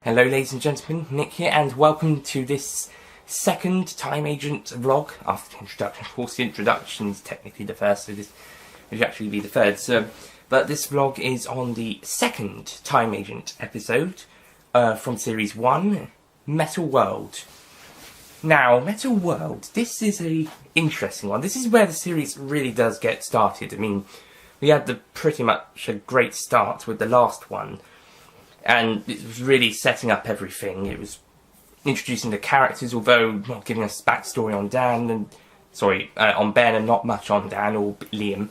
Hello ladies and gentlemen, Nick here, and welcome to this second Time Agent vlog after the introduction. Of course, the introduction's technically the first, so this would actually be the third. But this vlog is on the second Time Agent episode from Series 1, Metal World. Now, Metal World, this is a interesting one. This is where the series really does get started. I mean, we had pretty much a great start with the last one, and it was really setting up everything. It was introducing the characters, although not giving us backstory on on Ben, and not much on Dan or Liam.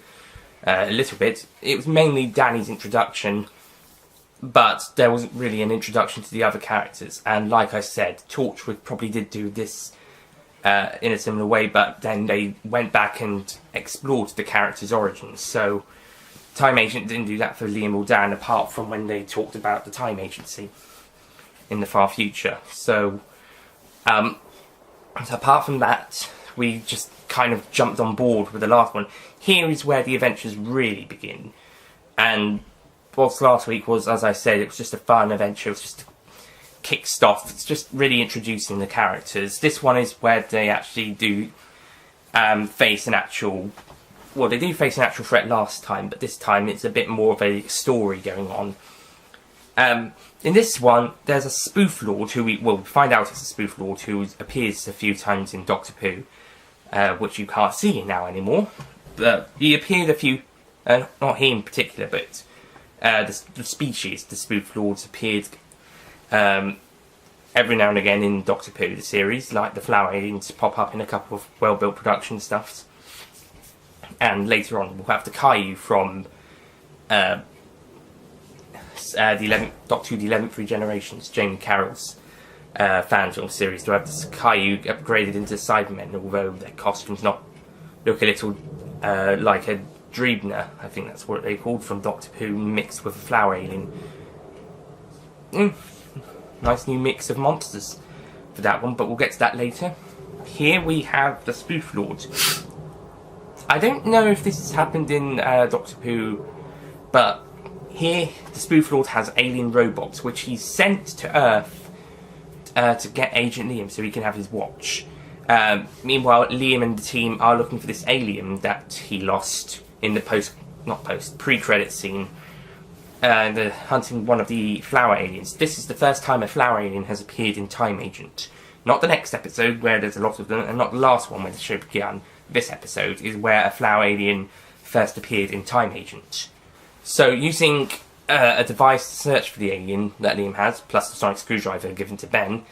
A little bit. It was mainly Danny's introduction, but there wasn't really an introduction to the other characters. And like I said, Torchwood probably did do this in a similar way, but then they went back and explored the characters' origins. So Time Agent didn't do that for Liam or Dan, apart from when they talked about the Time Agency in the far future. So apart from that, we just kind of jumped on board with the last one. Here is where the adventures really begin. And whilst last week was, as I said, it was just a fun adventure, it was just kick stuff, it's just really introducing the characters. This one is where they actually do face an actual... Well, they do face an actual threat last time, but this time it's a bit more of a story going on. In this one, there's a spoof lord who we find out it's a spoof lord who appears a few times in Doctor Who, which you can't see now anymore. But he appeared a few, not he in particular, but the species, the spoof lords, appeared every now and again in Doctor Who, the series, like the Flower Aliens pop up in a couple of well-built production stuffs. And later on, we'll have the Caillou from the 11th Doctor Who, the 11th Regenerations, Jamie Carroll's fan film series. To have this Caillou upgraded into Cybermen, although their costumes look a little like a Dreebner, I think that's what they called, from Doctor Who, mixed with a flower alien. Nice new mix of monsters for that one, but we'll get to that later. Here we have the Spoof Lord. I don't know if this has happened in Doctor Who, but here the Spoof Lord has alien robots, which he's sent to Earth to get Agent Liam so he can have his watch. Meanwhile, Liam and the team are looking for this alien that he lost in the pre-credit scene. They're hunting one of the flower aliens. This is the first time a flower alien has appeared in Time Agent. Not the next episode, where there's a lot of them, and not the last one where the show began. This episode is where a flower alien first appeared in Time Agent. So, using a device to search for the alien that Liam has, plus the sonic screwdriver given to Ben,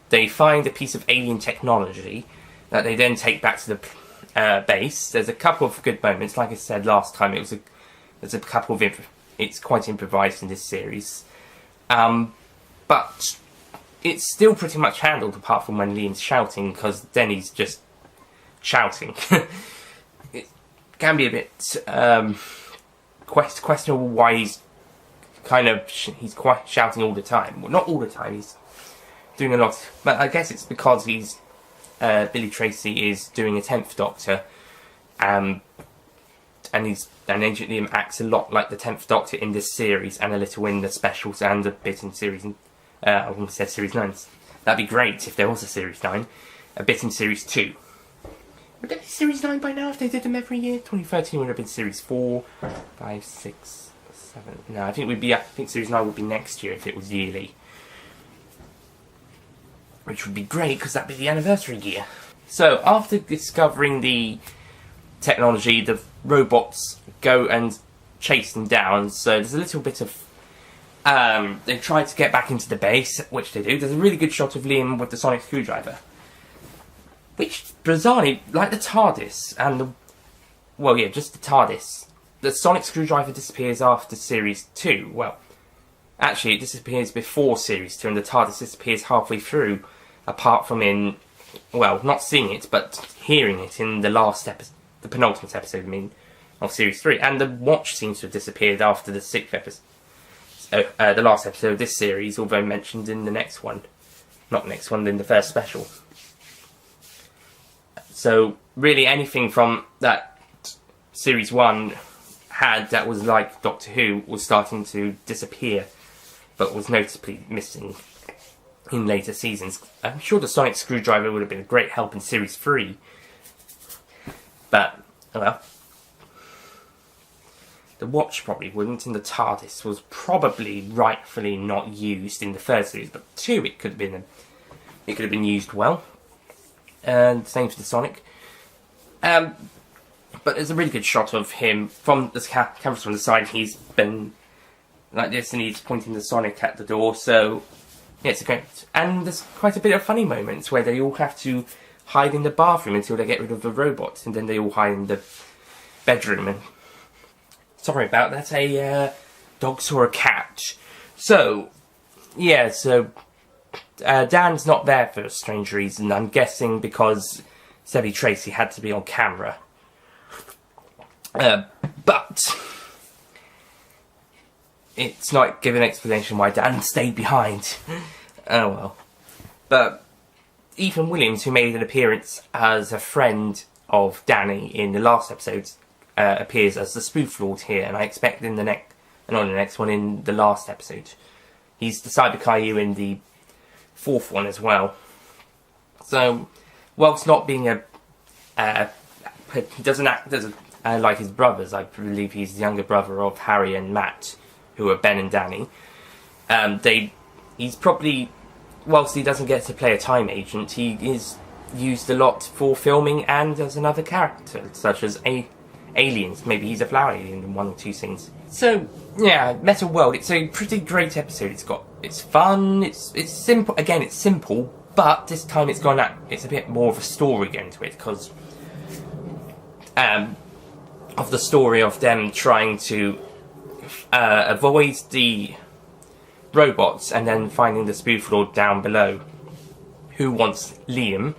they find a piece of alien technology that they then take back to the base. There's a couple of good moments. Like I said last time, there's a couple of... It's quite improvised in this series. But it's still pretty much handled, apart from when Liam's shouting, because then he's just shouting. It can be a bit questionable why he's quite shouting all the time. Well, not all the time, he's doing a lot, but I guess it's because Billy Tracy is doing a 10th Doctor, and Agent Liam acts a lot like the 10th Doctor in this series, and a little in the specials, and a bit in series, I almost said series 9. That'd be great if there was a series 9. A bit in series 2. Would there be series 9 by now if they did them every year? 2013 would have been series 4, 5, 6, 7. No, I think series 9 would be next year if it was yearly. Which would be great, because that'd be the anniversary year. So, after discovering the technology, the robots go and chase them down. So there's a little bit of... they try to get back into the base, which they do. There's a really good shot of Liam with the sonic screwdriver, which, bizarrely, like the TARDIS and the... Well, yeah, just the TARDIS. The sonic screwdriver disappears after Series 2. Well, actually, it disappears before Series 2, and the TARDIS disappears halfway through, apart from in... Well, not seeing it, but hearing it in the last episode, the penultimate episode, I mean, of Series 3. And the watch seems to have disappeared after the 6th episode. The last episode of this series, although mentioned in the next one. Not the next one, in the first special. So, really, anything from that Series 1 had that was like Doctor Who was starting to disappear, but was noticeably missing. in later seasons. I'm sure the sonic screwdriver would have been a great help in Series 3. But, oh well. The watch probably wouldn't, and the TARDIS was probably rightfully not used in the third series, but 2 it could have been used well. And same for the Sonic. But there's a really good shot of him from the camera's from the side. He's been like this, and he's pointing the Sonic at the door. So yeah, it's a great. And there's quite a bit of funny moments where they all have to hide in the bathroom until they get rid of the robots, and then they all hide in the bedroom. And sorry about that. A dog saw a cat. So yeah, Dan's not there for a strange reason. I'm guessing because Sebby Tracy had to be on camera. But it's not giving an explanation why Dan stayed behind. Oh well. But Ethan Williams, who made an appearance as a friend of Danny in the last episode, appears as the Spoof Lord here, and I expect in the next one, in the last episode. He's the Cyber Caillou in the 4th one as well. So, whilst not being he doesn't act like his brothers. I believe he's the younger brother of Harry and Matt, who are Ben and Danny. He's probably, whilst he doesn't get to play a time agent, he is used a lot for filming and as another character, such as Aliens. Maybe he's a flower alien in 1 or 2 scenes. So yeah, Metal World. It's a pretty great episode. It's fun. It's simple. Again, it's simple, but this time it's a bit more of a story going to it, because of the story of them trying to avoid the robots and then finding the Spoof Lord down below, who wants Liam,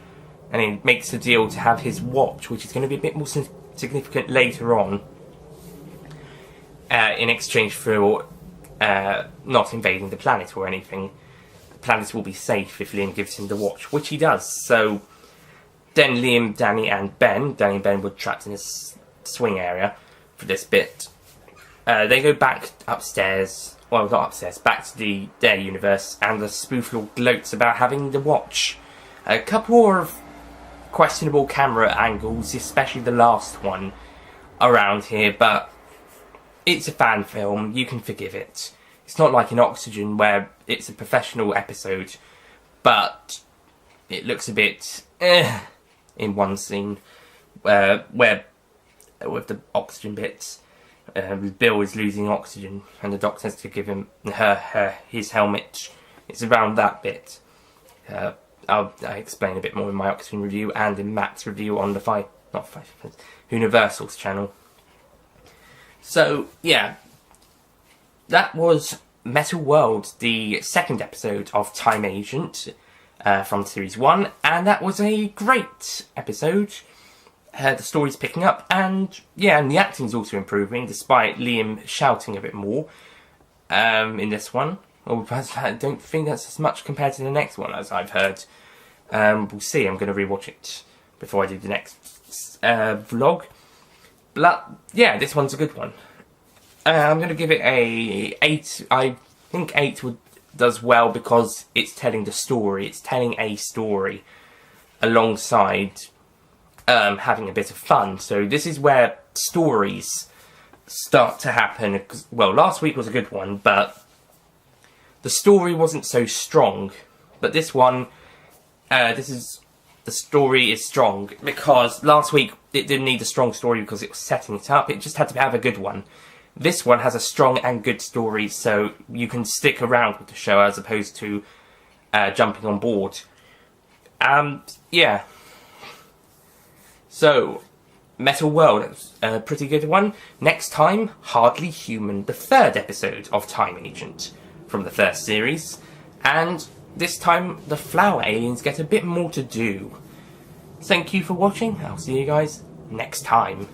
and he makes a deal to have his watch, which is going to be a bit more significant later on, in exchange for not invading the planet or anything. The planet will be safe if Liam gives him the watch, which he does. So then Liam, Danny and Ben were trapped in a swing area for this bit. They go back upstairs, well, not upstairs, back to their universe, and the Spoof Lord gloats about having the watch. A couple of questionable camera angles, especially the last one, around here, but it's a fan film, you can forgive it. It's not like in Oxygen, where it's a professional episode, but it looks a bit in one scene, where with the oxygen bits, Bill is losing oxygen, and the doctor has to give him his helmet. It's around that bit. I'll explain a bit more in my Oxygen review and in Matt's review on the Universal's channel. So yeah, that was Metal World, the 2nd episode of Time Agent from Series 1, and that was a great episode. The story's picking up, and yeah, and the acting's also improving, despite Liam shouting a bit more in this one. Well, I don't think that's as much compared to the next one, as I've heard. We'll see. I'm going to rewatch it before I do the next vlog. But yeah, this one's a good one. I'm going to give it a 8. I think 8 does well because it's telling the story. It's telling a story alongside having a bit of fun. So this is where stories start to happen. Well, last week was a good one, but the story wasn't so strong. But this one, the story is strong, because last week it didn't need a strong story because it was setting it up. It just had to have a good one. This one has a strong and good story, so you can stick around with the show as opposed to jumping on board. Yeah. So, Metal World, a pretty good one. Next time, Hardly Human, the 3rd episode of Time Agent from the 1st series. And this time, the flower aliens get a bit more to do. Thank you for watching. I'll see you guys next time.